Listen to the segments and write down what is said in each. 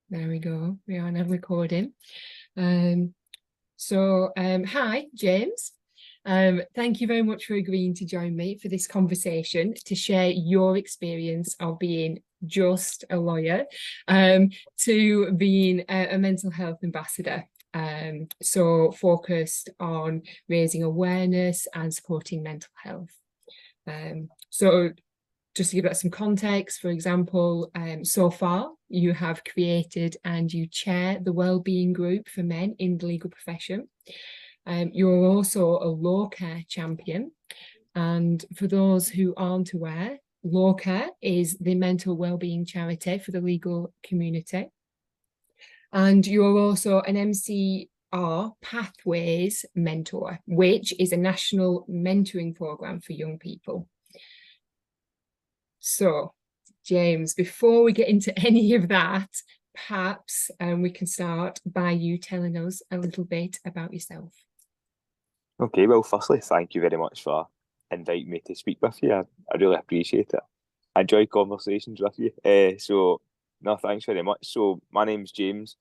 There we go. We are now recording. Hi, James. Thank you very much for agreeing to join me for this conversation to share your experience of being just a lawyer to being a mental health ambassador. Focused on raising awareness and supporting mental health. Just to give that some context, for example, so far you have created and you chair the Wellbeing Group for Men in the legal profession. You're also a law care champion. And for those who aren't aware, law care is the mental wellbeing charity for the legal community. And you're also an MCR Pathways mentor, which is a national mentoring program for young people. So, James, before we get into any of that, perhaps we can start by you telling us a little bit about yourself. Okay, well, firstly, thank you very much for inviting me to speak with you. I really appreciate it. I enjoy conversations with you. No, thanks very much. So, my name's James.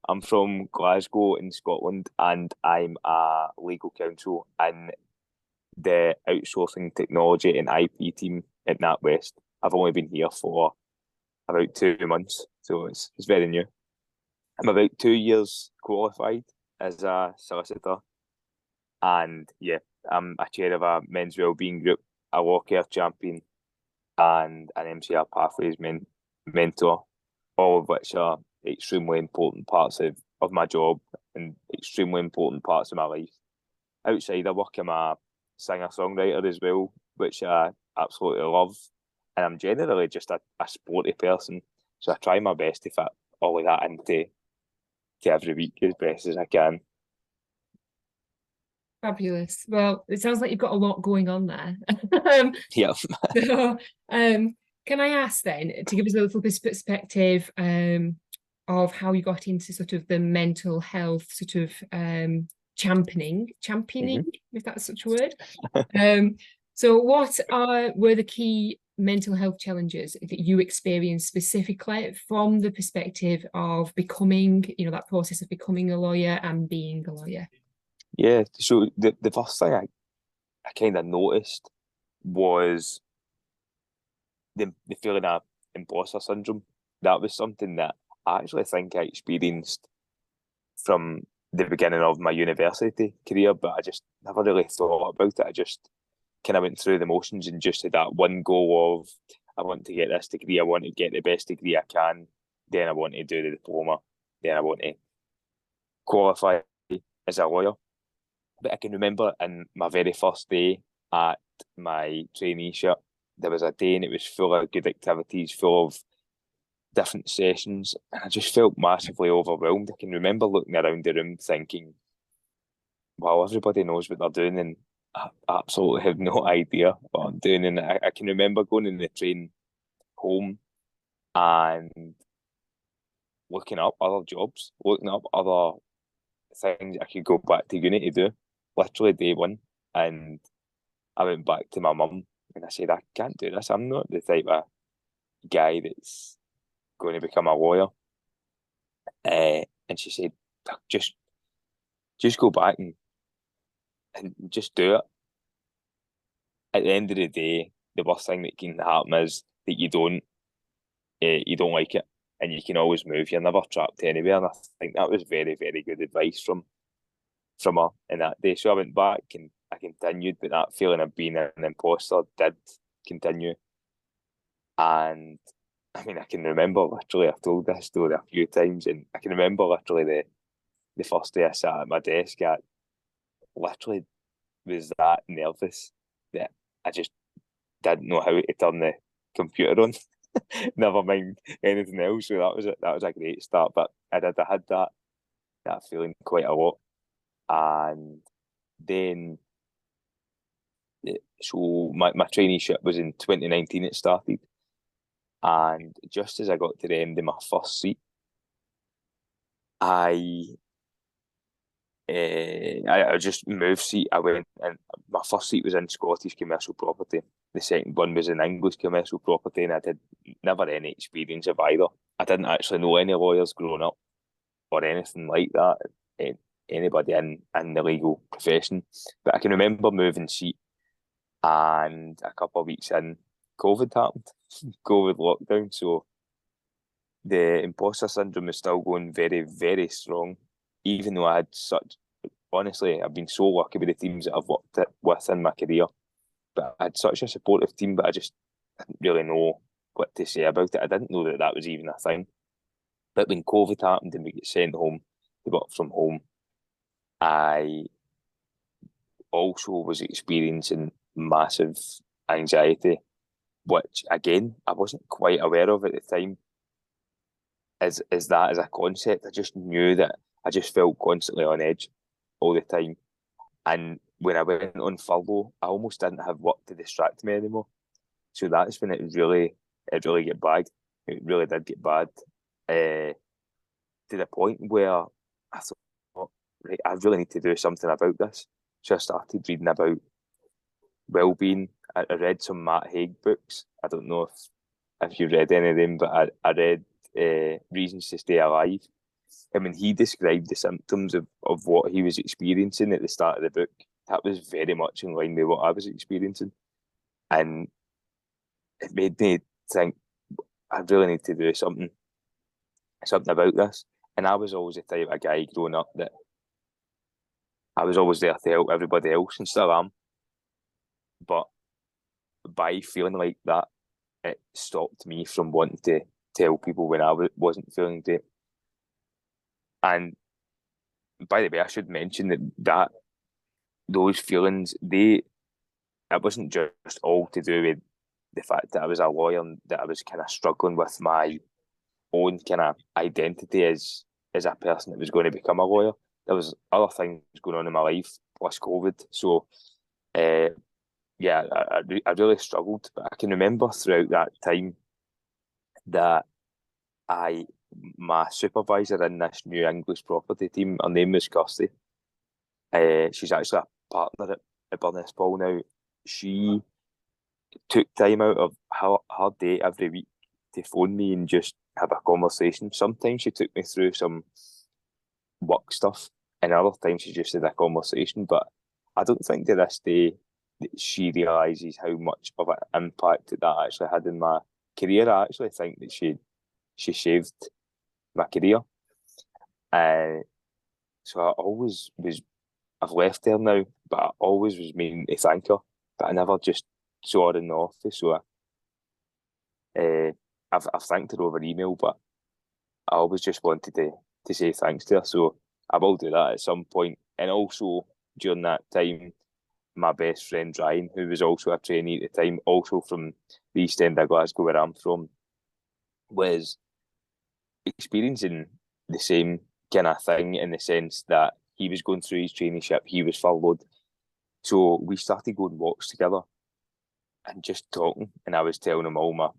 I'm from Glasgow in Scotland, and I'm a legal counsel in the outsourcing technology and IP team at NatWest. I've only been here for about 2 months, so it's very new. I'm about 2 years qualified as a solicitor, and yeah, I'm a chair of a men's wellbeing group, a law care champion, and an MCR Pathways mentor, all of which are extremely important parts of my job and extremely important parts of my life. Outside of work, I'm a singer-songwriter as well, which I absolutely love. And I'm generally just a sporty person, so I try my best to fit all of that into every week as best as I can. Fabulous. Well, it sounds like you've got a lot going on there. Yeah. So, can I ask then, to give us a little bit of perspective of how you got into sort of the mental health sort of championing, if that's such a word. So what were the key mental health challenges that you experienced specifically from the perspective of becoming, that process of becoming a lawyer and being a lawyer? Yeah, so the first thing I kind of noticed was the feeling of imposter syndrome. That was something that I actually think I experienced from the beginning of my university career, but I just never really thought about it. I just kind of went through the motions and just had that one goal of, I want to get this degree, I want to get the best degree I can, then I want to do the diploma, then I want to qualify as a lawyer. But I can remember in my very first day at my traineeship, there was a day and it was full of good activities, full of different sessions, and I just felt massively overwhelmed. I can remember looking around the room thinking, wow, everybody knows what they're doing, and I absolutely have no idea what I'm doing. And I can remember going in the train home and looking up other jobs, looking up other things I could go back to uni to do, literally day one. And I went back to my mum and I said, I can't do this. I'm not the type of guy that's going to become a lawyer. And she said, just go back and just do it. At the end of the day, the worst thing that can happen is that you don't like it, and you can always move. You're never trapped anywhere. And I think that was very, very good advice from her in that day. So I went back and I continued, but that feeling of being an imposter did continue. And I mean, I can remember literally, I've told this story a few times, and I can remember literally the first day I sat at my desk, I literally was that nervous that I just didn't know how to turn the computer on. Never mind anything else. So that was a great start. But I had that feeling quite a lot. And then so my traineeship was in 2019 it started. And just as I got to the end of my first seat, I I just moved seat. I went, and my first seat was in Scottish commercial property. The second one was in English commercial property, and I did never any experience of either. I didn't actually know any lawyers growing up or anything like that. Anybody in the legal profession, but I can remember moving seat, and a couple of weeks in, COVID happened, COVID lockdown. So the imposter syndrome is still going very, very strong, even though I had such, honestly, I've been so lucky with the teams that I've worked with in my career. But I had such a supportive team, but I just didn't really know what to say about it. I didn't know that that was even a thing. But when COVID happened and we get sent home to work from home, I also was experiencing massive anxiety, which again I wasn't quite aware of at the time. Is that as a concept? I just knew that I just felt constantly on edge all the time. And when I went on furlough, I almost didn't have work to distract me anymore. So that's when it really get bad. It really did get bad. To the point where I thought, right, I really need to do something about this. So I started reading about well-being. I read some Matt Haig books. I don't know if you read any of them, but I read Reasons to Stay Alive. And when he described the symptoms of what he was experiencing at the start of the book, that was very much in line with what I was experiencing. And it made me think, I really need to do something about this. And I was always the type of guy growing up that I was always there to help everybody else, and still am. But by feeling like that, it stopped me from wanting to tell people when I wasn't feeling great. And by the way, I should mention that those feelings, it wasn't just all to do with the fact that I was a lawyer and that I was kind of struggling with my own kind of identity as a person that was going to become a lawyer. There was other things going on in my life plus COVID. So, yeah, I really struggled. But I can remember throughout that time that my supervisor in this new English property team, her name was Kirsty. She's actually a partner at Burness Paul now. She took time out of her day every week to phone me and just have a conversation. Sometimes she took me through some work stuff, and other times she just had a conversation. But I don't think to this day that she realises how much of an impact that actually had in my career. I actually think that she saved my career. So I always was, I've left her now, but I always was meaning to thank her, but I never just saw her in the office. So I've thanked her over email, but I always just wanted to say thanks to her. So I will do that at some point. And also during that time, my best friend Ryan, who was also a trainee at the time, also from the East End of Glasgow, where I'm from, was experiencing the same kind of thing in the sense that he was going through his traineeship, he was furloughed. So we started going walks together and just talking, and I was telling him all my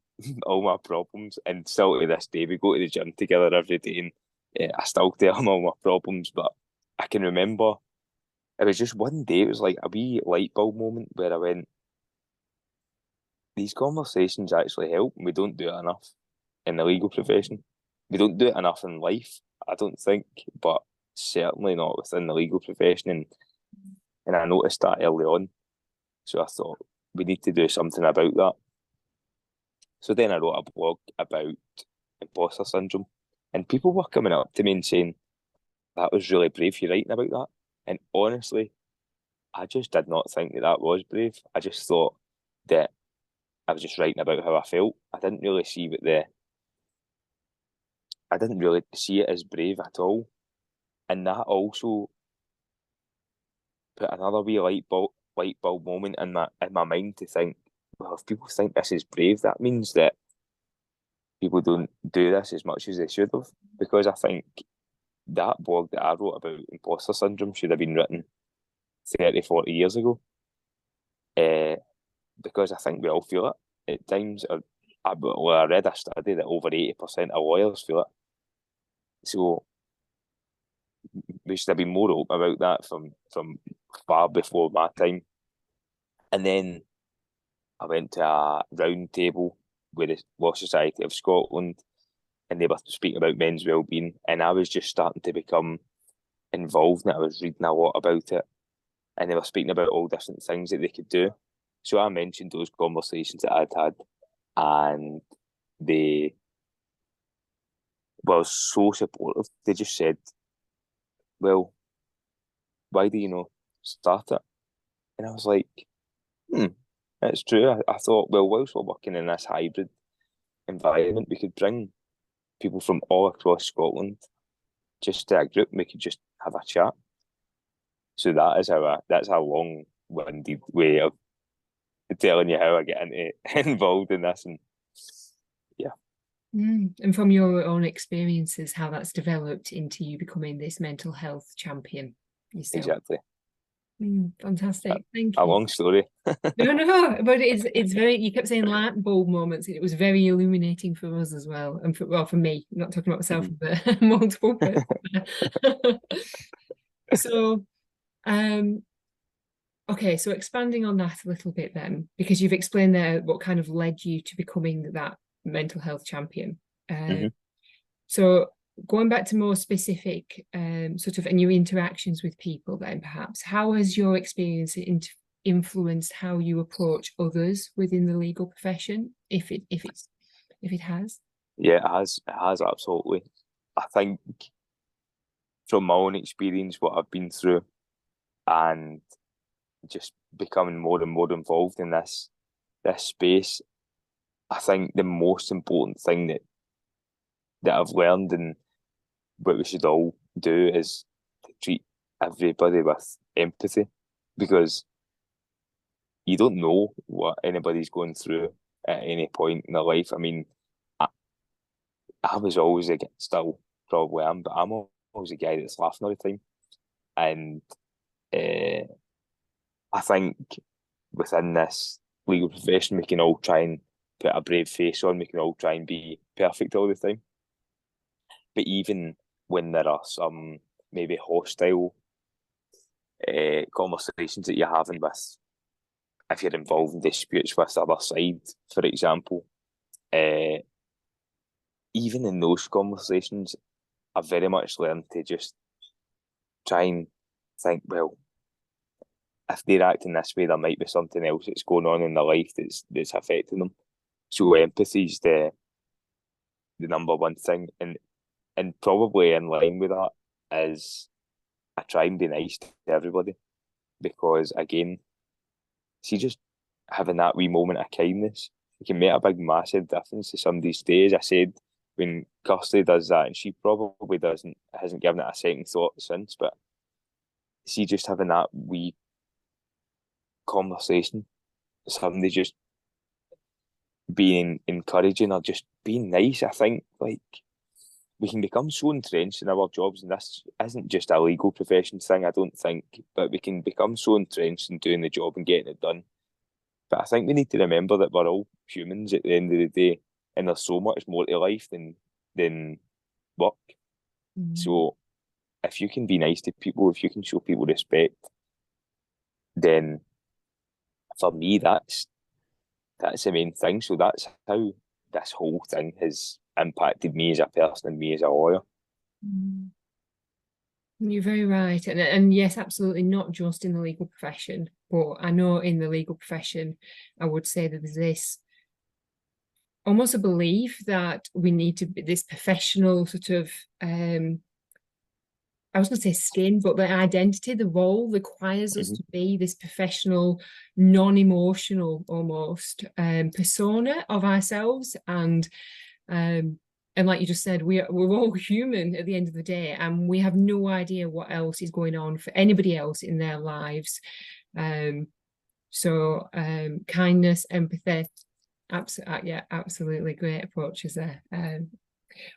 all my problems. And still to this day, we go to the gym together every day, and I still tell him all my problems. But I can remember it was just one day. It was like a wee light bulb moment where I went, "These conversations actually help, and we don't do it enough in the legal profession. We don't do it enough in life, I don't think, but certainly not within the legal profession." And I noticed that early on. So I thought, we need to do something about that. So then I wrote a blog about imposter syndrome, and people were coming up to me and saying, "That was really brave, you writing about that." And honestly, I just did not think that was brave. I just thought that I was just writing about how I felt. I didn't really see it as brave at all. And that also put another wee light bulb moment in my mind to think, well, if people think this is brave, that means that people don't do this as much as they should have. Because I think that blog that I wrote about imposter syndrome should have been written 30, 40 years ago. Because I think we all feel it at times. I read a study that over 80% of lawyers feel it. So we should have been more open about that from far before my time. And then I went to a round table with the Law Society of Scotland, and they were speaking about men's well-being, and I was just starting to become involved in it. I was reading a lot about it, and they were speaking about all different things that they could do. So I mentioned those conversations that I'd had, and they were so supportive. They just said, well, why do you not start it? And I was like, it's true. I thought, well, whilst we're working in this hybrid environment, we could bring people from all across Scotland just to a group and we could just have a chat. So that's a long-winded way of telling you how I get involved in this, and yeah. And from your own experiences, how that's developed into you becoming this mental health champion yourself. Exactly. Fantastic. Thank A you. long story. No, but it's very, you kept saying light bulb moments. It was very illuminating for us as well. And for me, I'm not talking about myself, but multiple people. So, okay, so expanding on that a little bit then, because you've explained there what kind of led you to becoming that mental health champion. So going back to more specific sort of and your interactions with people then perhaps, how has your experience influenced how you approach others within the legal profession, if it has? Yeah, it has absolutely. I think from my own experience, what I've been through, and just becoming more and more involved in this space, I think the most important thing that I've learned and what we should all do is to treat everybody with empathy, because you don't know what anybody's going through at any point in their life. I mean, I was always still probably am, but I'm always a guy that's laughing all the time. And I think within this legal profession, we can all try and put a brave face on. We can all try and be perfect all the time. But even when there are some maybe hostile conversations that you're having with, if you're involved in disputes with the other side, for example, even in those conversations, I've very much learned to just try and think, well, if they're acting this way, there might be something else that's going on in their life that's affecting them. So empathy is the number one thing, and probably in line with that is I try and be nice to everybody, because again, see, just having that wee moment of kindness, it can make a big massive difference to somebody's day. As I said, when Kirsty does that, and she probably hasn't given it a second thought since, but see, just having that wee conversation, somebody just being encouraging or just being nice, I think, like, we can become so entrenched in our jobs, and this isn't just a legal profession thing, I don't think, but we can become so entrenched in doing the job and getting it done. But I think we need to remember that we're all humans at the end of the day, and there's so much more to life than work. So if you can be nice to people, if you can show people respect, then for me that's the main thing. So that's how this whole thing has impacted me as a person and me as a lawyer. You're very right. And yes, absolutely, not just in the legal profession, but I know in the legal profession, I would say that there's this almost a belief that we need to be this professional sort of, I was going to say skin, but the identity, the role requires us to be this professional, non-emotional almost persona of ourselves. And like you just said, we're all human at the end of the day, and we have no idea what else is going on for anybody else in their lives. So kindness, empathy, absolutely great approaches there.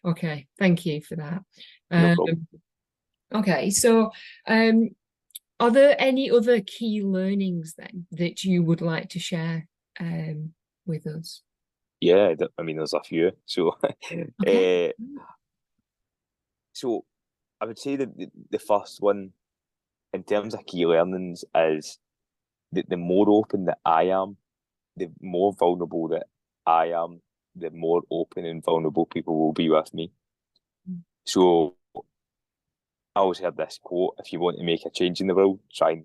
Okay, thank you for that. No problem. Okay, so are there any other key learnings then that you would like to share with us? Yeah, I mean, there's a few. So, Okay. so I would say that the first one in terms of key learnings is that the more open that I am, the more vulnerable that I am, the more open and vulnerable people will be with me. Mm. So I always heard this quote: if you want to make a change in the world, try and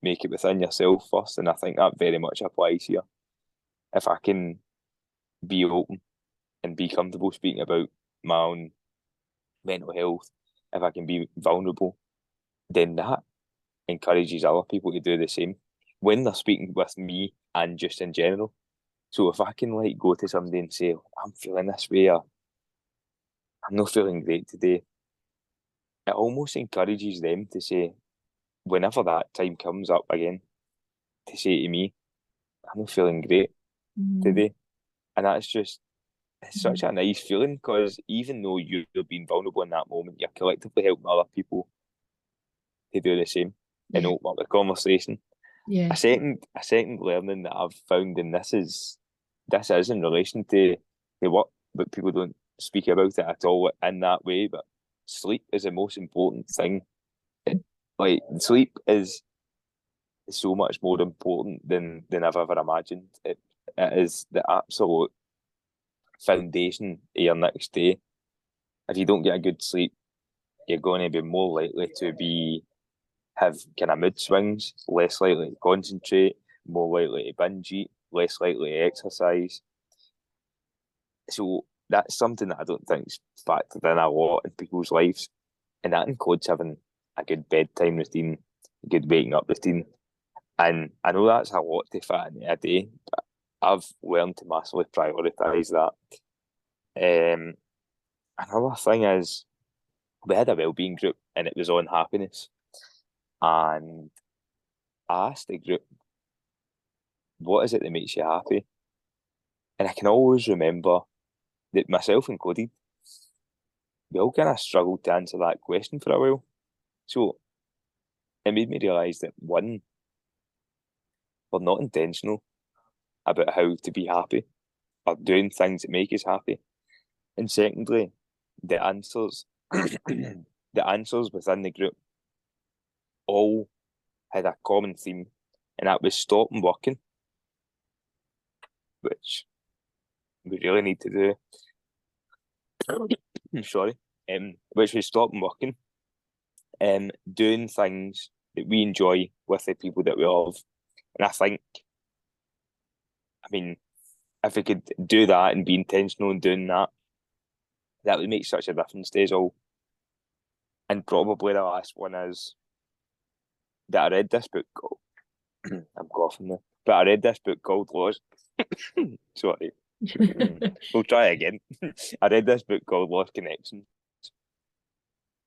make it within yourself first. And I think that very much applies here. If I can be open and be comfortable speaking about my own mental health, if I can be vulnerable, then that encourages other people to do the same when they're speaking with me and just in general. So if I can like go to somebody and say, I'm feeling this way, or I'm not feeling great today, it almost encourages them to say, whenever that time comes up again, to say to me, I'm not feeling great today. And that's just, it's such a nice feeling, because even though you're being vulnerable in that moment, you're collectively helping other people to do the same and Yeah. open up the conversation. Yeah. A second learning that I've found, and this is in relation to work, but people don't speak about it at all in that way. But sleep is the most important thing. Like sleep is so much more important than I've ever imagined. It is the absolute foundation of your next day. If you don't get a good sleep, you're going to be more likely to have kind of mood swings, less likely to concentrate, more likely to binge eat, less likely to exercise. So that's something that I don't think's factored in a lot in people's lives. And that includes having a good bedtime routine, a good waking up routine. And I know that's a lot to fit in a day, but I've learned to massively prioritise that. Another thing is, we had a wellbeing group and it was on happiness. And I asked the group, what is it that makes you happy? And I can always remember that, myself included, we all kind of struggled to answer that question for a while. So it made me realise that, one, we're not intentional about how to be happy or doing things that make us happy. And secondly, the answers the answers within the group all had a common theme, and that was stopping working, which we really need to do. Sorry. Which was stopping working, doing things that we enjoy with the people that we love. And I think, I mean, if we could do that and be intentional in doing that, that would make such a difference to us all. And probably the last one is that I read this book called, I'm coughing now, but I read this book called Lost. Sorry. We'll try again. I read this book called Lost Connections,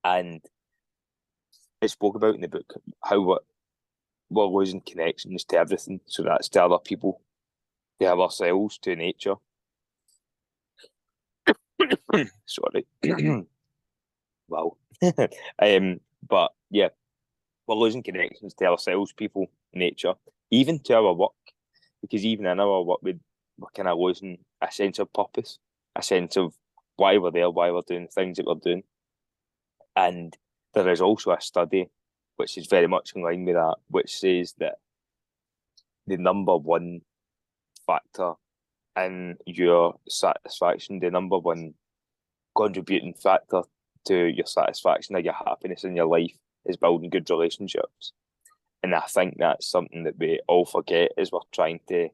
and it spoke about in the book how we're losing connections to everything. So that's to other people, to ourselves, to nature. Sorry. Wow. But yeah, we're losing connections to ourselves, people, nature, even to our work, because even in our work, we're kind of losing a sense of purpose, a sense of why we're there, why we're doing the things that we're doing. And there is also a study which is very much in line with that, which says that the number one factor in your satisfaction, the number one contributing factor to your satisfaction or your happiness in your life, is building good relationships. And I think that's something that we all forget as we're trying to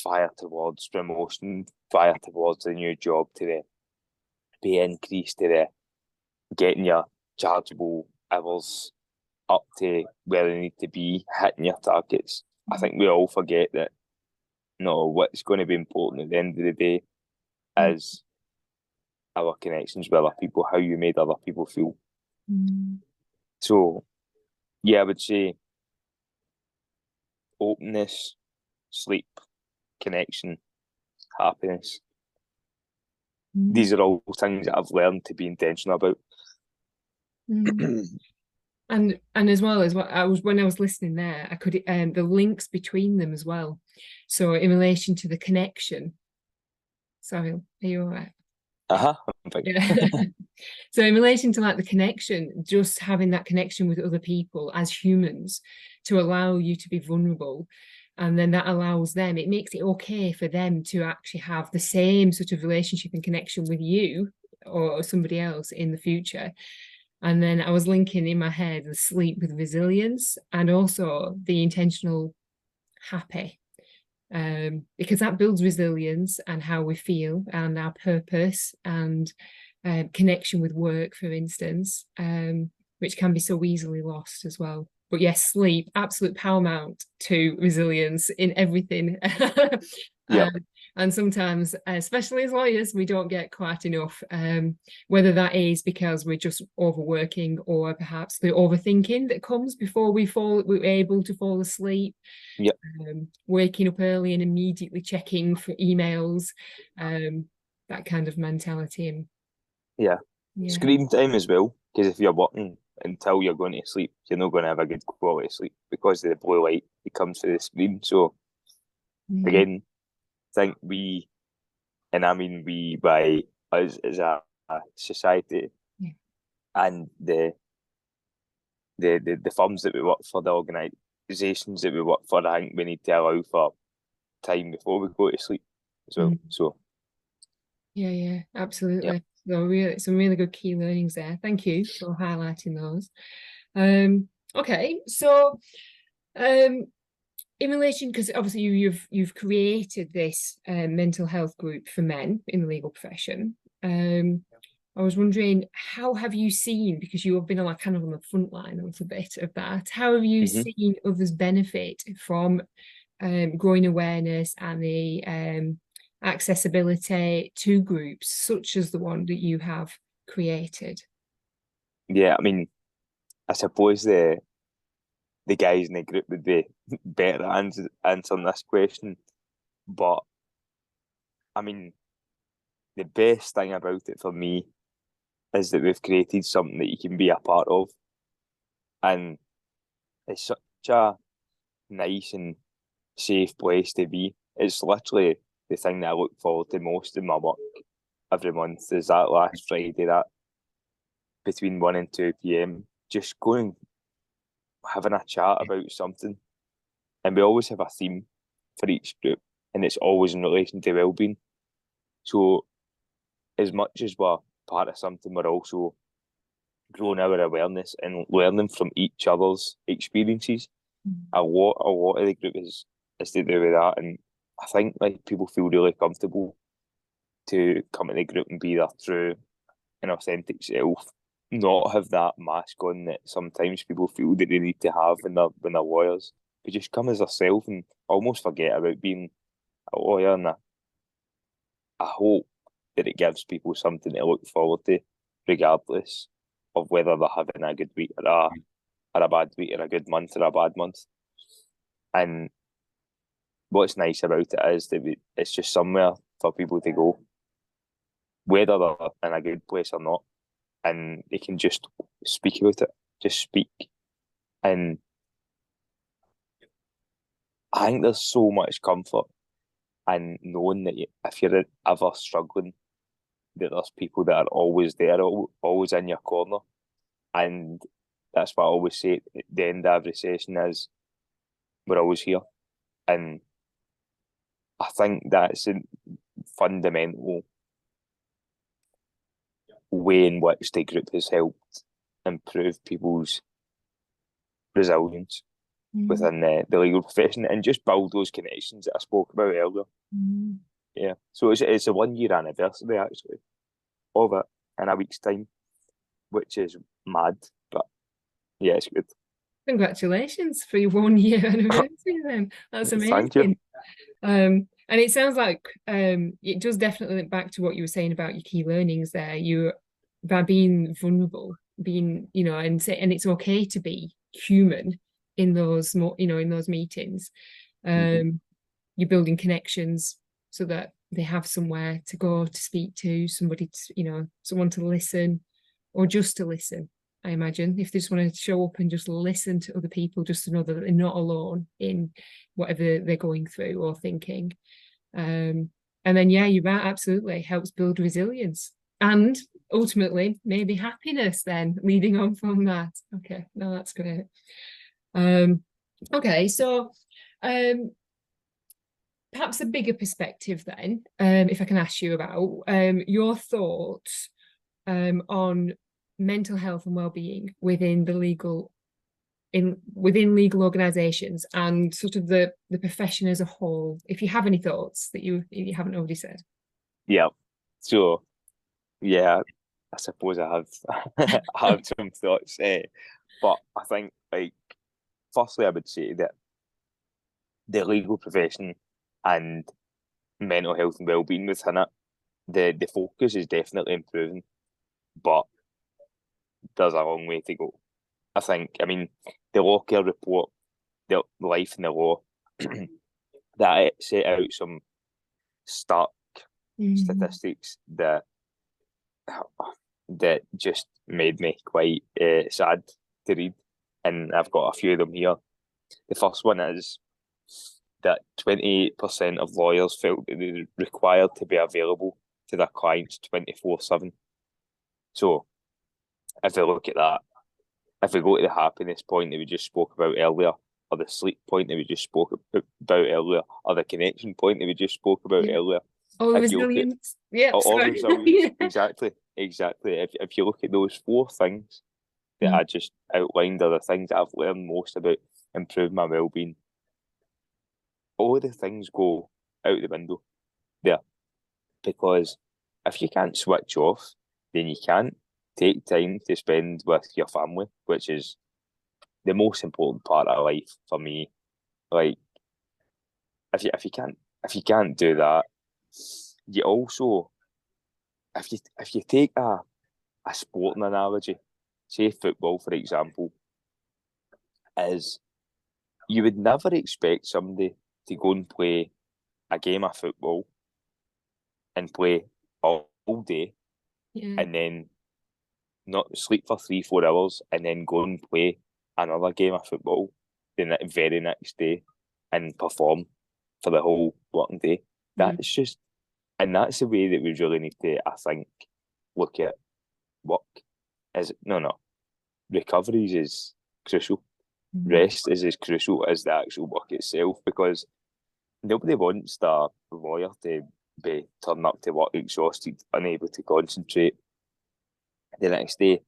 fire towards promotion, fire towards a new job, to the pay increase, to the getting your chargeable hours up to where they need to be, hitting your targets. I think we all forget that, no, what's going to be important at the end of the day is our connections with other people, how you made other people feel. So, yeah, I would say openness, sleep, connection, happiness. These are all things that I've learned to be intentional about. And as well as what I was, when I was listening there, I could the links between them as well. So in relation to the connection, sorry, are you all right? Uh-huh. I'm fine. Yeah. So in relation to like the connection, just having that connection with other people as humans to allow you to be vulnerable. And then that allows them, it makes it okay for them to actually have the same sort of relationship and connection with you or somebody else in the future. And then I was linking in my head the sleep with resilience and also the intentional happy, because that builds resilience and how we feel and our purpose and connection with work, for instance, which can be so easily lost as well. But yes, sleep, absolute paramount to resilience in everything. Yep. um, and sometimes, especially as lawyers, we don't get quite enough, whether that is because we're just overworking or perhaps the overthinking that comes before we're able to fall asleep, Yep. waking up early and immediately checking for emails, that kind of mentality. And Yeah. yeah. Screen time as well, because if you're working until you're going to sleep, you're not going to have a good quality sleep because of the blue light that comes through the screen. So Mm. again, I think we, and I mean we by us as a society Yeah. and the firms that we work for, the organisations that we work for, I think we need to allow for time before we go to sleep as well. Mm. So Yeah, yeah. absolutely. So really, some really good key learnings there. Thank you for highlighting those. Okay, so um, in relation, because obviously you've created this mental health group for men in the legal profession. I was wondering, how have you seen, because you have been like kind of on the front line a little bit of that, how have you Hmm. seen others benefit from growing awareness and the accessibility to groups such as the one that you have created? Yeah, I mean, I suppose the guys in the group would be better at answering this question, but I mean, the best thing about it for me is that we've created something that you can be a part of, and it's such a nice and safe place to be. It's literally the thing that I look forward to most in my work every month is that last Friday, that between 1 and 2 p.m. Just going having a chat about something. And we always have a theme for each group, and it's always in relation to well-being. So as much as we're part of something, we're also growing our awareness and learning from each other's experiences. A lot of the group is to do with that, and I think like people feel really comfortable to come to the group and be their true and authentic self, not have that mask on that sometimes people feel that they need to have when they're lawyers. But just come as yourself and almost forget about being a lawyer. And I hope that it gives people something to look forward to, regardless of whether they're having a good week or a bad week or a good month or a bad month. And what's nice about it is that it's just somewhere for people to go, whether they're in a good place or not, and they can just speak about it, just speak. And I think there's so much comfort in knowing that if you're ever struggling, that there's people that are always there, always in your corner. And that's what I always say at the end of every session is, we're always here. And I think that's a fundamental way in which the group has helped improve people's resilience Mm. within the legal profession and just build those connections that I spoke about earlier. Mm. Yeah. So it's a 1 year anniversary actually of it in a week's time, which is mad. But yeah, it's good. Congratulations for your 1 year anniversary then. That's Thank you. amazing. And it sounds like it does definitely link back to what you were saying about your key learnings there. You by being vulnerable, being, and it's okay to be human in those in those meetings. Mm-hmm. You're building connections so that they have somewhere to go to speak to, somebody to, someone to listen or just to listen. I imagine if they just want to show up and just listen to other people, just to know that they're not alone in whatever they're going through or thinking. And then, yeah, you're right, absolutely helps build resilience. and ultimately maybe happiness then leading on from that. Okay, no, that's great. Okay, so perhaps a bigger perspective then, if I can ask you about your thoughts on mental health and well-being within legal organizations and sort of the profession as a whole, if you have any thoughts that you haven't already said. Yeah. So yeah, I suppose I have I have some thoughts. But I think like firstly I would say that the legal profession and mental health and well-being within it, the focus is definitely improving, but there's a long way to go. I think, I mean, the law care report, the life in the law, that it set out some stark statistics that just made me quite sad to read, and I've got a few of them here. The first one is that 28% of lawyers felt that they were required to be available to their clients 24/7. So if we look at that, if we go to the happiness point that we just spoke about earlier, or the sleep point that we just spoke about earlier, or the connection point that we just spoke about earlier, All if you look at resilience. Yeah, all resilience, exactly. If you look at those four things that I just outlined are the things that I've learned most about improving my well-being. All the things go out the window there, because if you can't switch off, then you can't take time to spend with your family, which is the most important part of life for me. Like if you can't do that, you also if you take a sporting analogy, say football for example, is you would never expect somebody to go and play a game of football and play all day and then not sleep for 3-4 hours and then go and play another game of football the very next day and perform for the whole working day. That's just, and that's the way that we really need to, I think, look at work. Recovery is crucial. Rest is as crucial as the actual work itself, because nobody wants the lawyer to be turning up to work exhausted, unable to concentrate the next day.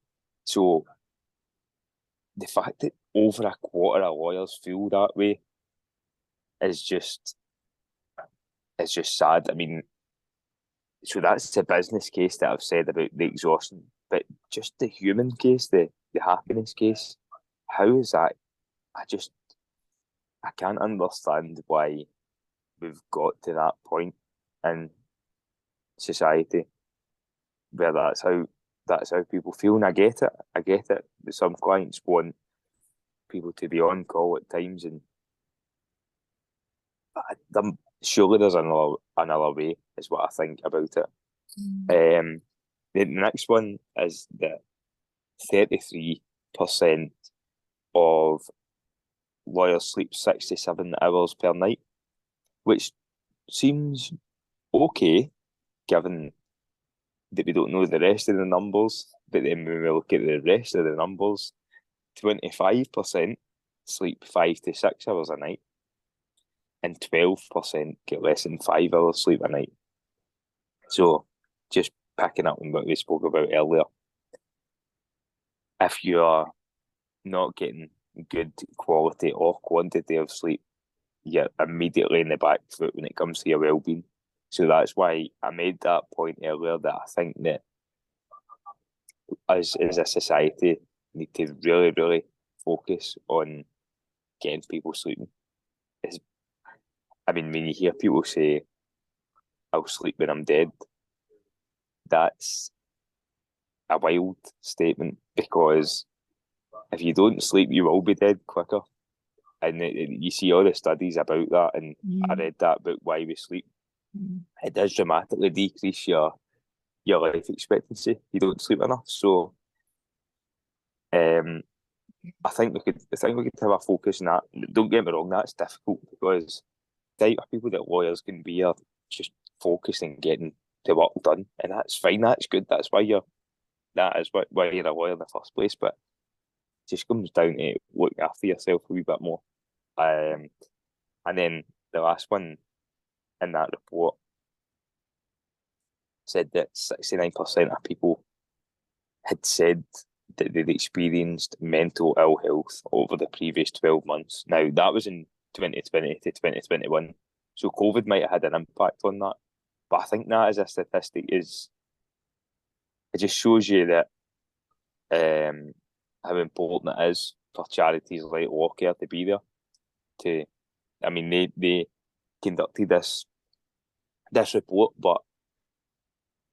So the fact that over a quarter of lawyers feel that way is just sad. I mean, so that's the business case that I've said about the exhaustion, but just the human case, the happiness case, how is that? I can't understand why we've got to that point in society where that's how people feel, and I get it. Some clients want people to be on call at times, and surely there's another way, is what I think about it. The next one is that 33% of lawyers sleep 67 hours per night, which seems okay given that we don't know the rest of the numbers. But then when we look at the rest of the numbers, 25% sleep 5 to 6 hours a night, and 12% get less than 5 hours sleep a night. So just picking up on what we spoke about earlier, if you are not getting good quality or quantity of sleep, you're immediately in the back foot when it comes to your well-being. So that's why I made that point earlier, that I think that us as a society need to really, really focus on getting people sleeping. When you hear people say, I'll sleep when I'm dead, that's a wild statement, because if you don't sleep, you will be dead quicker. And you see all the studies about that, and I read that book, Why We Sleep. It does dramatically decrease your life expectancy. You don't sleep enough. So I think we could have a focus on that. Don't get me wrong, that's difficult, because the type of people that lawyers can be are just focused on getting the work done, and that's fine. That's good. That is why you're a lawyer in the first place. But it just comes down to looking after yourself a wee bit more. And then the last one in that report said that 69% of people had said that they'd experienced mental ill health over the previous 12 months. Now, that was in 2020 to 2021. So COVID might have had an impact on that. But I think that as a statistic it just shows you that how important it is for charities like Lockyer to be there. They conducted this report, but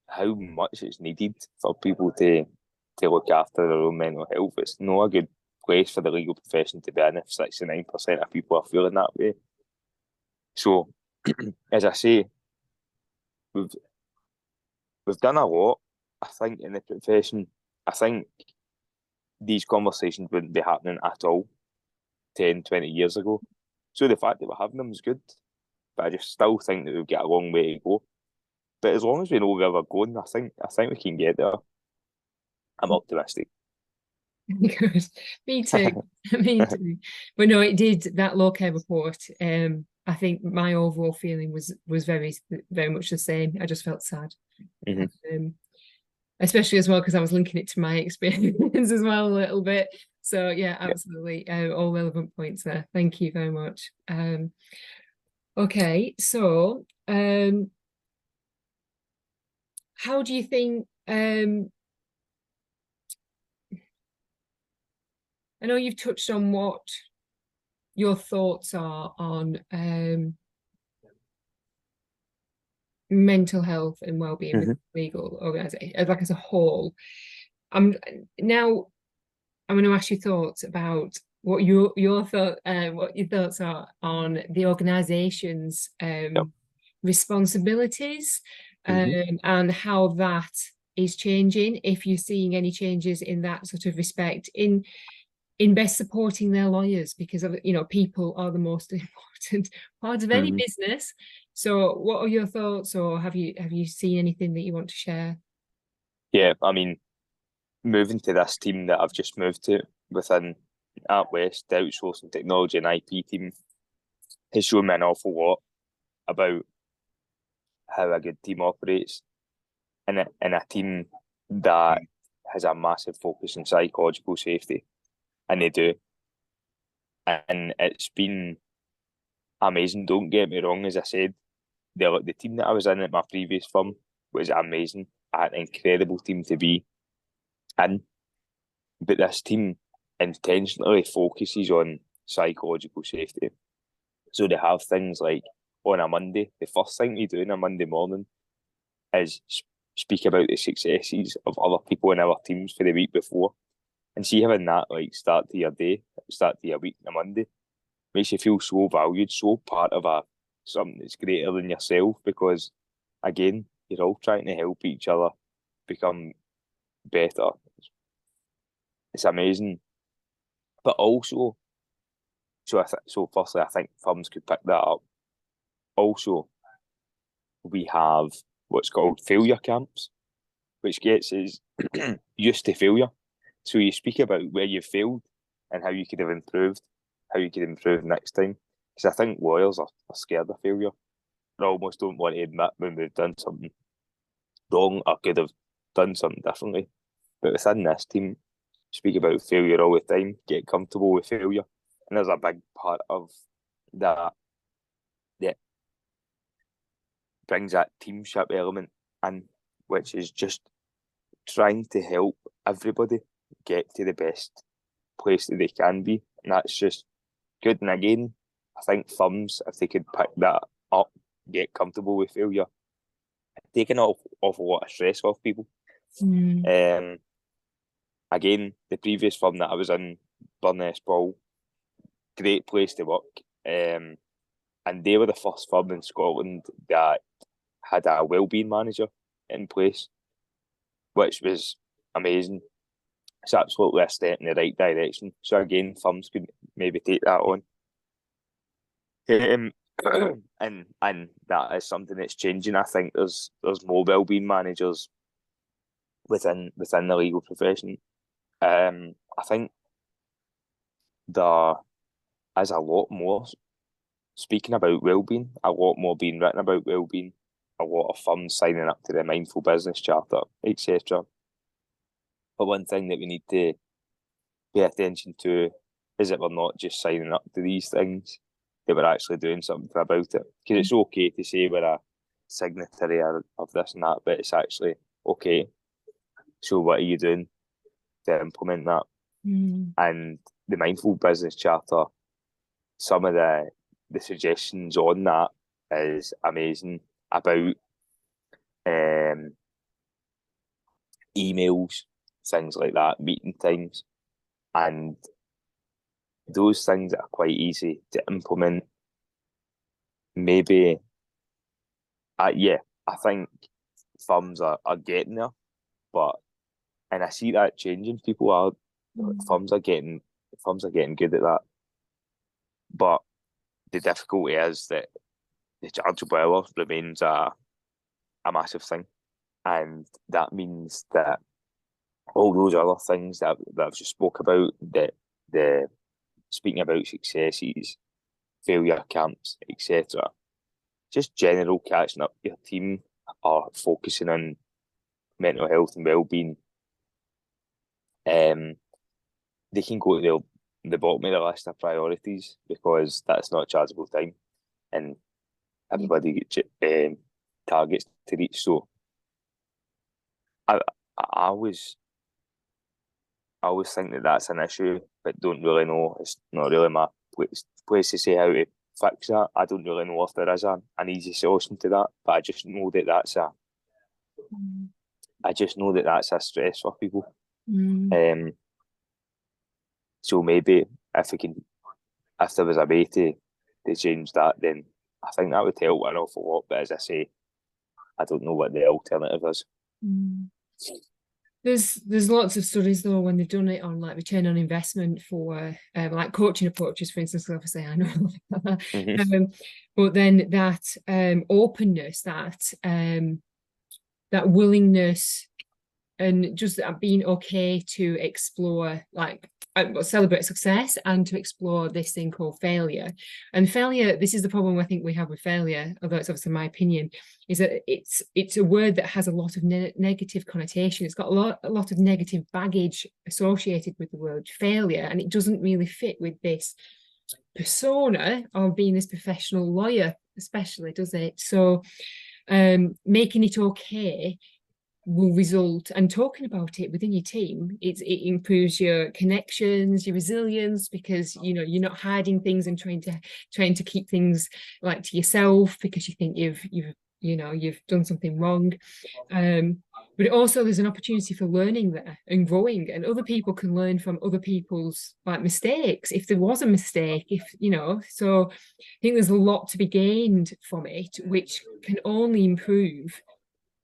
how much it's needed for people to look after their own mental health. It's not a good place for the legal profession to be in if 69% of people are feeling that way. So, as I say, we've done a lot, I think, in the profession. I think these conversations wouldn't be happening at all 10, 20 years ago. So the fact that we're having them is good, but I just still think that we've got a long way to go. But as long as we know where we're going, I think we can get there. I'm optimistic. Good. Me too. Me too. But no, it did, that low care report. I think my overall feeling was very, very much the same. I just felt sad. Especially as well because I was linking it to my experience as well a little bit. So yeah, absolutely. All relevant points there. Thank you very much. Okay, so how do you think I know you've touched on what your thoughts are on mental health and well-being with legal organisation, like as a whole. I'm going to ask you thoughts about what your thoughts are on the organisation's responsibilities and how that is changing. If you're seeing any changes in that sort of respect in best supporting their lawyers, because people are the most important part of any business. So what are your thoughts, or have you seen anything that you want to share? Yeah, I mean, moving to this team that I've just moved to within AtWest, the outsourcing technology and IP team, has shown me an awful lot about how a good team operates in a team that has a massive focus on psychological safety, and they do. And it's been amazing. Don't get me wrong, as I said, the team that I was in at my previous firm was amazing. I had an incredible team to be in. But this team intentionally focuses on psychological safety. So they have things like on a Monday, the first thing we do on a Monday morning is speak about the successes of other people in our teams for the week before. And see having that start to your day, start to your week on a Monday, makes you feel so valued, so part of something that's greater than yourself, because again, you're all trying to help each other become better. It's amazing. But also, so firstly, I think firms could pick that up. Also, we have what's called failure camps, which gets us used to failure. So you speak about where you failed and how you could have improved, how you could improve next time. Because I think lawyers are scared of failure. They almost don't want to admit when we've done something wrong or could have done something differently. But within this team, speak about failure all the time, get comfortable with failure. And there's a big part of that brings that teamship element in, which is just trying to help everybody get to the best place that they can be. And that's just good. And again, I think firms, if they could pick that up, get comfortable with failure, take an awful lot of stress off people. Again, the previous firm that I was in, Burness Ball, great place to work. And they were the first firm in Scotland that had a wellbeing manager in place, which was amazing. It's absolutely a step in the right direction. So again, firms could maybe take that on. and that is something that's changing. I think there's more wellbeing managers within the legal profession. I think there is a lot more speaking about wellbeing, a lot more being written about wellbeing, a lot of firms signing up to the Mindful Business Charter, etc. But one thing that we need to pay attention to is that we're not just signing up to these things, that we're actually doing something about it. Because it's okay to say we're a signatory of this and that, but it's actually okay. So what are you doing to implement that? And the Mindful Business Charter, some of the suggestions on that is amazing about emails, things like that, meeting times, and those things that are quite easy to implement. Maybe, yeah, I think firms are getting there, but and I see that changing. Firms are getting good at that, but the difficulty is that the chargeable hour remains a massive thing, and that means that all those other things that I've just spoke about, that the speaking about successes, failure camps, etc., just general catching up your team or focusing on mental health and well-being, they can go to the bottom of the list of priorities because that's not chargeable time, and everybody gets targets to reach. So I always think that that's an issue, but don't really know. It's not really my place to say how to fix that. I don't really know if there is an easy solution to that, but I just know that that's a stress for people. So maybe if there was a way to change that, then I think that would help an awful lot. But as I say, I don't know what the alternative is. There's lots of studies though when they've done it on like return on investment for like coaching approaches, for instance. Obviously, I know, but then that openness, that willingness, and just being okay to explore, like celebrate success and to explore this thing called failure. And failure, this is the problem I think we have with failure, although it's obviously my opinion, is that it's a word that has a lot of negative connotation. It's got a lot of negative baggage associated with the word failure, and it doesn't really fit with this persona of being this professional lawyer, especially, does it? So making it okay will result, and talking about it within your team, it improves your connections, your resilience, because you're not hiding things and trying to keep things like to yourself because you think you've done something wrong. But also there's an opportunity for learning there and growing, and other people can learn from other people's like mistakes if there was a mistake, so I think there's a lot to be gained from it, which can only improve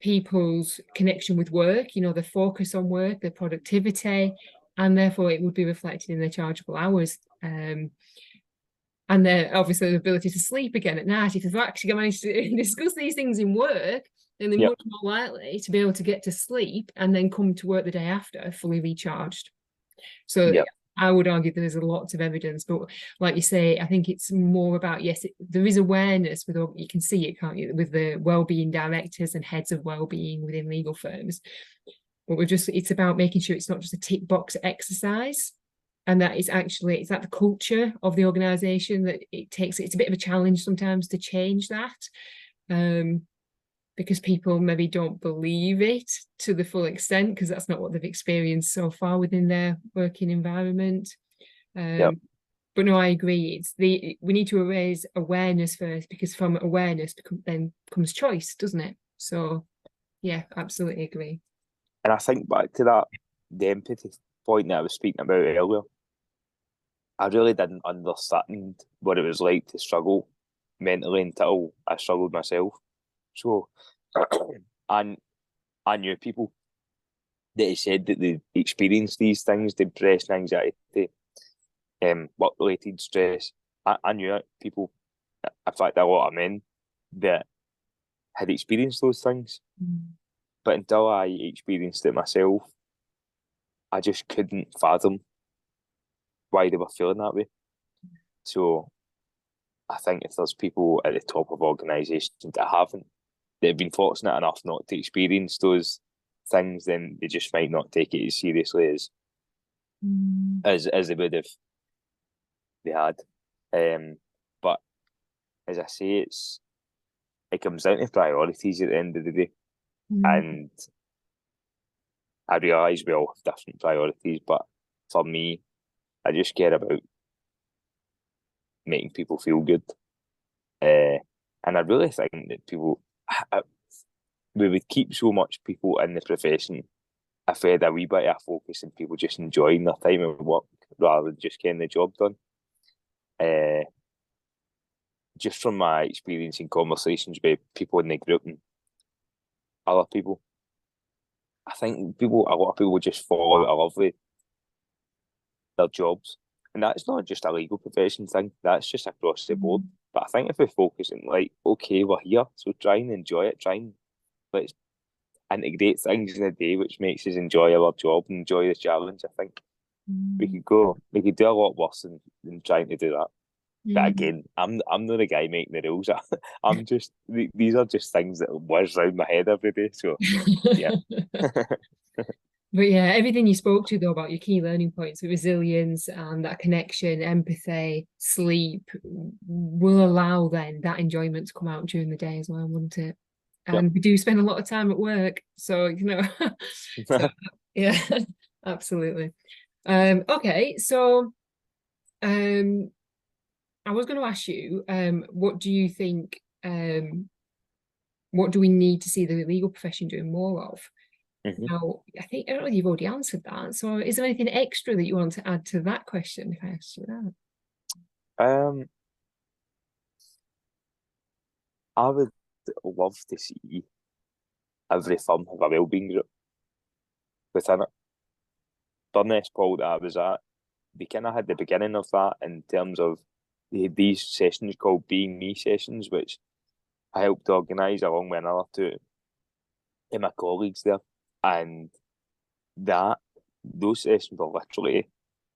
people's connection with work, their focus on work, their productivity, and therefore it would be reflected in their chargeable hours. And their obviously the ability to sleep again at night. If they've actually managed to discuss these things in work, then they're much more likely to be able to get to sleep and then come to work the day after fully recharged. So I would argue that there's a lot of evidence, but like you say, I think it's more about, yes, there is awareness with, you can see it, can't you, with the wellbeing directors and heads of wellbeing within legal firms. But it's about making sure it's not just a tick box exercise, and that it's that the culture of the organization, that it's a bit of a challenge sometimes to change that. Because people maybe don't believe it to the full extent, because that's not what they've experienced so far within their working environment. But no, I agree. We need to raise awareness first, because from awareness then comes choice, doesn't it? So, yeah, absolutely agree. And I think back to the empathy point that I was speaking about earlier. I really didn't understand what it was like to struggle mentally until I struggled myself. So, and I knew people that had said that they experienced these things, depression, anxiety, work-related stress. I knew people in fact, a lot of men that had experienced those things. But until I experienced it myself, I just couldn't fathom why they were feeling that way. So I think if there's people at the top of organisations that haven't, that have been fortunate enough not to experience those things, then they just might not take it as seriously as they would if they had. But as I say, it comes down to priorities at the end of the day. And I realise we all have different priorities, but for me, I just care about making people feel good. And I really think that we would keep so much people in the profession if we had a wee bit of a focus and people just enjoying their time at work rather than just getting the job done. Just from my experience in conversations with people in the group and other people, I think a lot of people just fall out of love with their jobs. And that's not just a legal profession thing, that's just across the board. But I think if we focus on, like, okay, we're here, so try and enjoy it, let's integrate things in a day which makes us enjoy our job and enjoy the challenge. I think we could do a lot worse than trying to do that. But again, I'm not the guy making the rules. I'm just these are just things that whiz around my head every day. So yeah. But yeah, everything you spoke to though about your key learning points, the resilience and that connection, empathy, sleep, will allow then that enjoyment to come out during the day as well, wouldn't it? And we do spend a lot of time at work, so so yeah, absolutely. Okay, so I was going to ask you, what do you think? What do we need to see the legal profession doing more of? Now, I don't know if you've already answered that. So, is there anything extra that you want to add to that question? If I asked you that, I would love to see every firm have a wellbeing group within it. Burness Paul that I was at, they kind of had the beginning of that in terms of they had these sessions called Being Me sessions, which I helped organise along with another two of my colleagues there. And those sessions were literally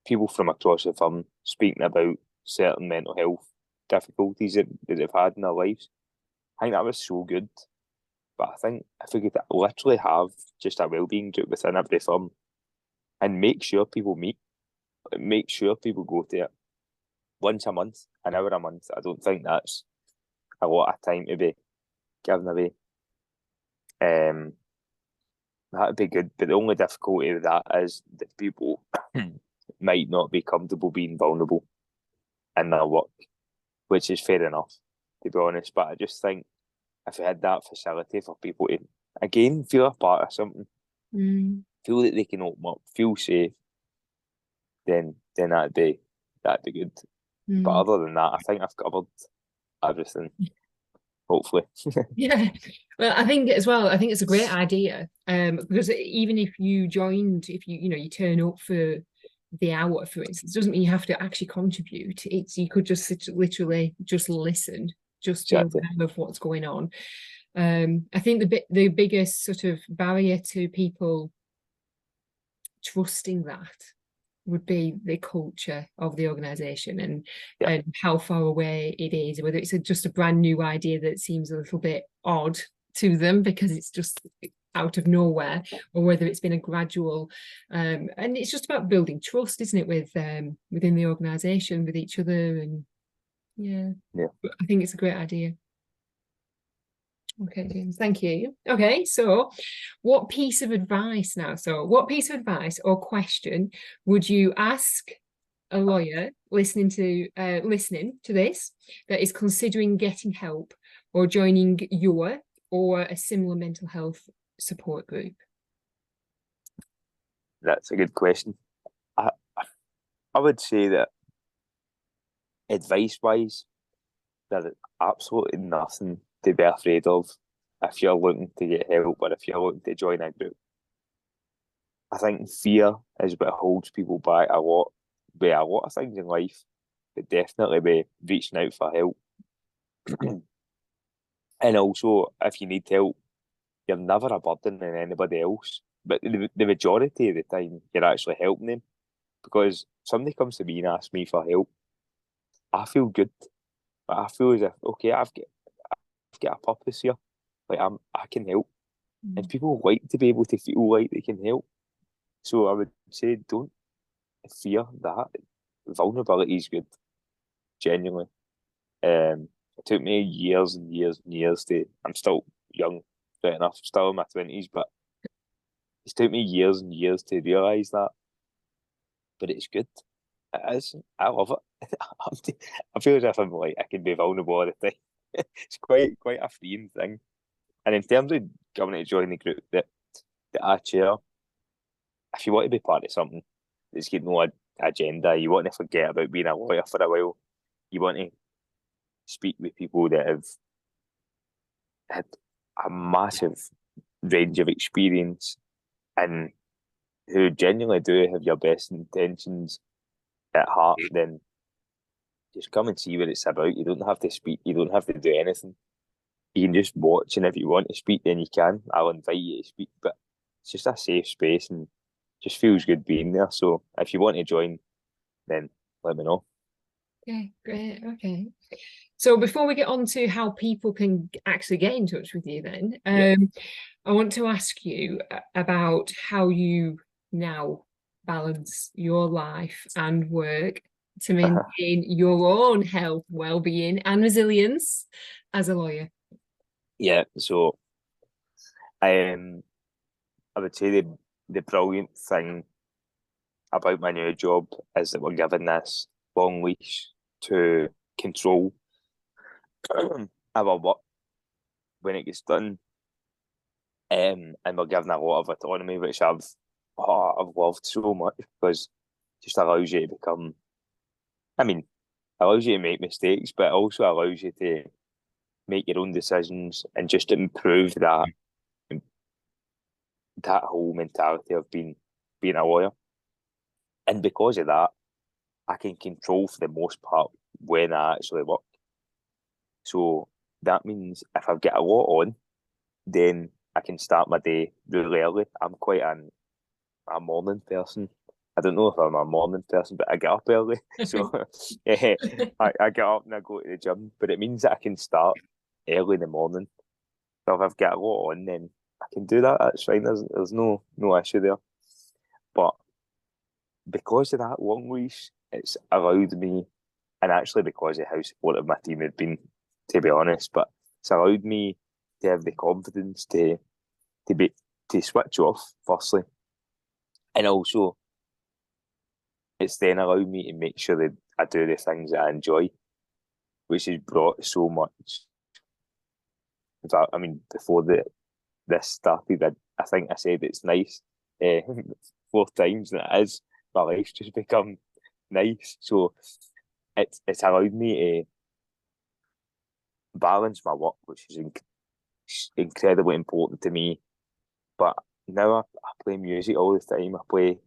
people from across the firm speaking about certain mental health difficulties that they've had in their lives. I think that was so good. But I think if we could literally have just a wellbeing group within every firm and make sure people meet, make sure people go to it once a month, an hour a month, I don't think that's a lot of time to be given away. That'd be good. But the only difficulty with that is that people might not be comfortable being vulnerable in their work, which is fair enough, to be honest. But I just think if we had that facility for people to, again, feel a part of something, feel that they can open up, feel safe, then that'd be good. But other than that, I think I've covered everything, hopefully. Yeah, well, I think as well, I think it's a great idea. Because even if you joined, if you turn up for the hour, for instance, doesn't mean you have to actually contribute. You could just literally just listen, just be aware of what's going on. I think the biggest sort of barrier to people trusting that would be the culture of the organisation and how far away it is, whether it's just a brand new idea that seems a little bit odd to them because it's just out of nowhere, or whether it's been a gradual and it's just about building trust, isn't it, with within the organisation, with each other. And yeah, I think it's a great idea. Okay, James, thank you. Okay, so what piece of advice or question would you ask a lawyer listening to this that is considering getting help or joining your or a similar mental health support group? That's a good question. I would say that advice-wise, there's absolutely nothing to be afraid of if you're looking to get help or if you're looking to join a group. I think fear is what holds people back a lot with a lot of things in life, but definitely by reaching out for help. And also, if you need help, you're never a burden on anybody else. But the majority of the time, you're actually helping them. Because somebody comes to me and asks me for help, I feel good. I feel as if, okay, I've got a purpose here. Like I can help. And people like to be able to feel like they can help. So I would say don't fear that. Vulnerability is good, genuinely. It took me years and years and years to. I'm still young, right enough, still in my 20s, but it's took me years and years to realise that. But it's good. It is. I love it. I feel as if I'm like I can be vulnerable all the time. It's quite a freeing thing. And in terms of coming to join the group that I chair, if you want to be part of something that's got no agenda, you want to forget about being a lawyer for a while, you want to speak with people that have had a massive range of experience and who genuinely do have your best intentions at heart, then just come and see what it's about. You don't have to speak, you don't have to do anything. You can just watch, and if you want to speak, then you can. I'll invite you to speak, but it's just a safe space and just feels good being there. So if you want to join, then let me know. Okay, great. Okay. So before we get on to how people can actually get in touch with you then, Yeah. I want to ask you about how you now balance your life and work to maintain your own health, well-being and resilience as a lawyer. Yeah. So um I would say the brilliant thing about my new job is that we're given this long leash to control our work when it gets done. And we're given a lot of autonomy, which I've loved so much because it just allows you to become. I mean, allows you to make mistakes, but it also allows you to make your own decisions and just improve that whole mentality of being a lawyer. And because of that, I can control for the most part when I actually work. So that means if I've got a lot on, then I can start my day really early. I'm quite a morning person. I don't know if I'm a morning person, but I get up early. So I get up and I go to the gym. But it means that I can start early in the morning. So if I've got a lot on, then I can do that. That's fine. There's no issue there. But because of that long leash, it's allowed me, and actually because of how supportive my team had been, to be honest, but it's allowed me to have the confidence to be to switch off, firstly, and also it's then allowed me to make sure that I do the things that I enjoy, which has brought so much. In fact, I mean, before this started, I think I said it's nice 4 times, and it is. My life's just become nice, so it's allowed me to balance my work, which is incredibly important to me. But now I play music all the time. I play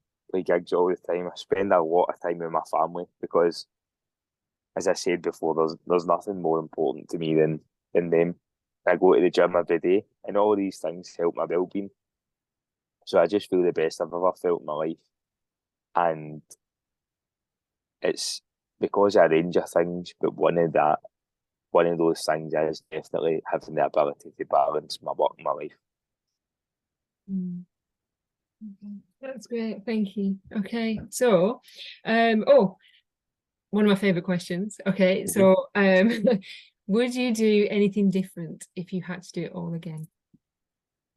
gigs all the time. I spend a lot of time with my family because, as I said before, there's nothing more important to me than them. I go to the gym every day, and all these things help my well-being. So I just feel the best I've ever felt in my life, and it's because of a range of things. But one of those things is definitely having the ability to balance my work and my life. Mm. Okay. That's great. Thank you. Okay. So, one of my favorite questions. Okay. Mm-hmm. So, would you do anything different if you had to do it all again?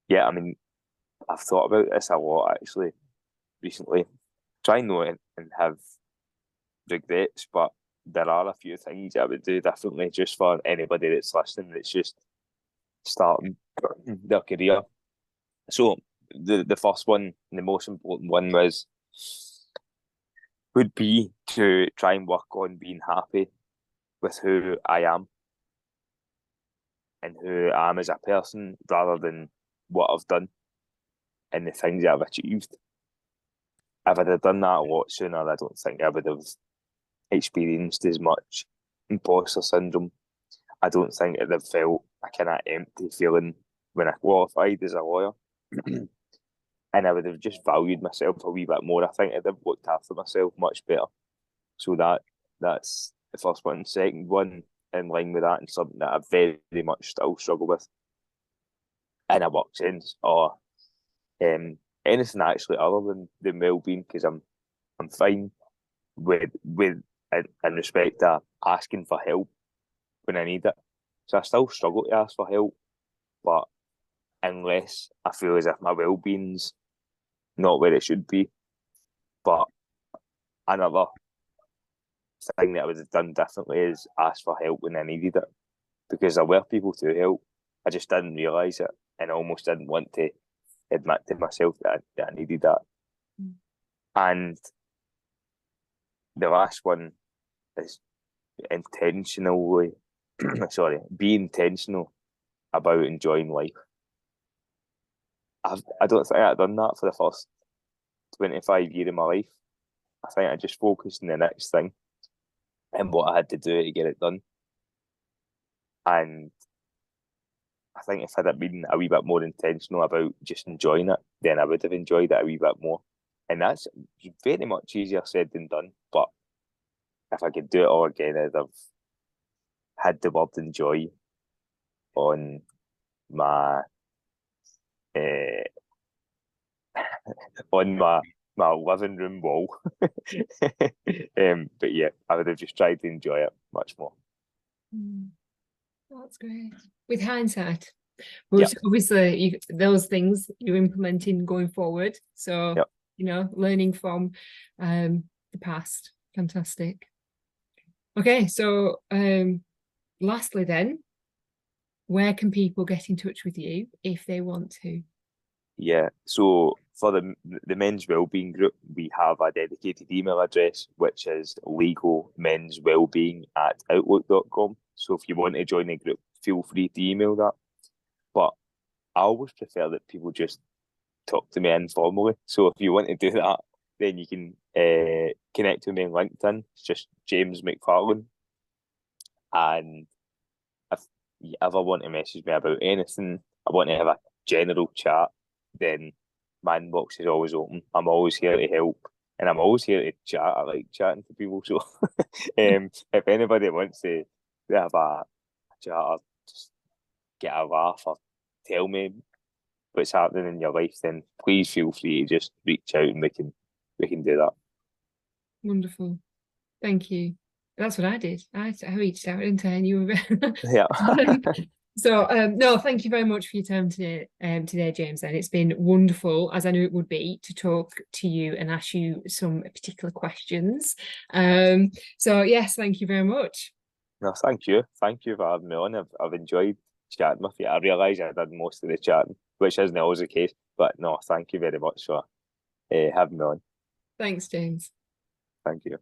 Yeah, I mean, I've thought about this a lot actually recently. Try not and have regrets, but there are a few things I would do differently just for anybody that's listening that's just starting their career. So the first one, the most important one would be to try and work on being happy with who I am and who I am as a person rather than what I've done and the things that I've achieved. If I'd have done that a lot sooner, I don't think I would have experienced as much imposter syndrome. I don't think it'd have felt a kind of empty feeling when I qualified as a lawyer. And I would have just valued myself a wee bit more. I think I'd have looked after myself much better. So that's the first one. Second one, in line with that, and something that I very much still struggle with in a work sense, or anything actually other than well-being, because I'm fine with in respect to asking for help when I need it. So I still struggle to ask for help, but unless I feel as if my well-being's not where it should be. But another thing that I would have done differently is ask for help when I needed it, because there were people to help. I just didn't realise it, and I almost didn't want to admit to myself that I needed that. Mm. And the last one is intentionally, sorry, be intentional about enjoying life. I don't think I've done that for the first 25 years of my life. I think I just focused on the next thing and what I had to do to get it done. And I think if I'd have been a wee bit more intentional about just enjoying it, then I would have enjoyed it a wee bit more. And that's very much easier said than done. But if I could do it all again, I'd have had the word enjoy on my uh, on my living room wall. But yeah, I would have just tried to enjoy it much more. That's great. With hindsight, Yeah, but obviously those things you're implementing going forward. So, yeah. Learning from the past. Fantastic. Okay, so lastly then, where can people get in touch with you if they want to? Yeah, so for the men's wellbeing group, we have a dedicated email address, which is legalmenswellbeing@outlook.com. So if you want to join the group, feel free to email that. But I always prefer that people just talk to me informally. So if you want to do that, then you can connect with me on LinkedIn. It's just James McFarlane. And if you ever want to message me about anything, I want to have a general chat, then my inbox is always open. I'm always here to help, and I'm always here to chat. I like chatting to people. So if anybody wants to have a chat or just get a laugh or tell me what's happening in your life, then please feel free to just reach out and we can do that. Wonderful. Thank you. That's what I did. I reached out, didn't I? And you were Yeah. So no, thank you very much for your time today, James. And it's been wonderful, as I knew it would be, to talk to you and ask you some particular questions. So yes, thank you very much. No, thank you. Thank you for having me on. I've enjoyed chatting with you. I realise I did most of the chatting, which isn't always the case. But no, thank you very much for having me on. Thanks, James. Thank you.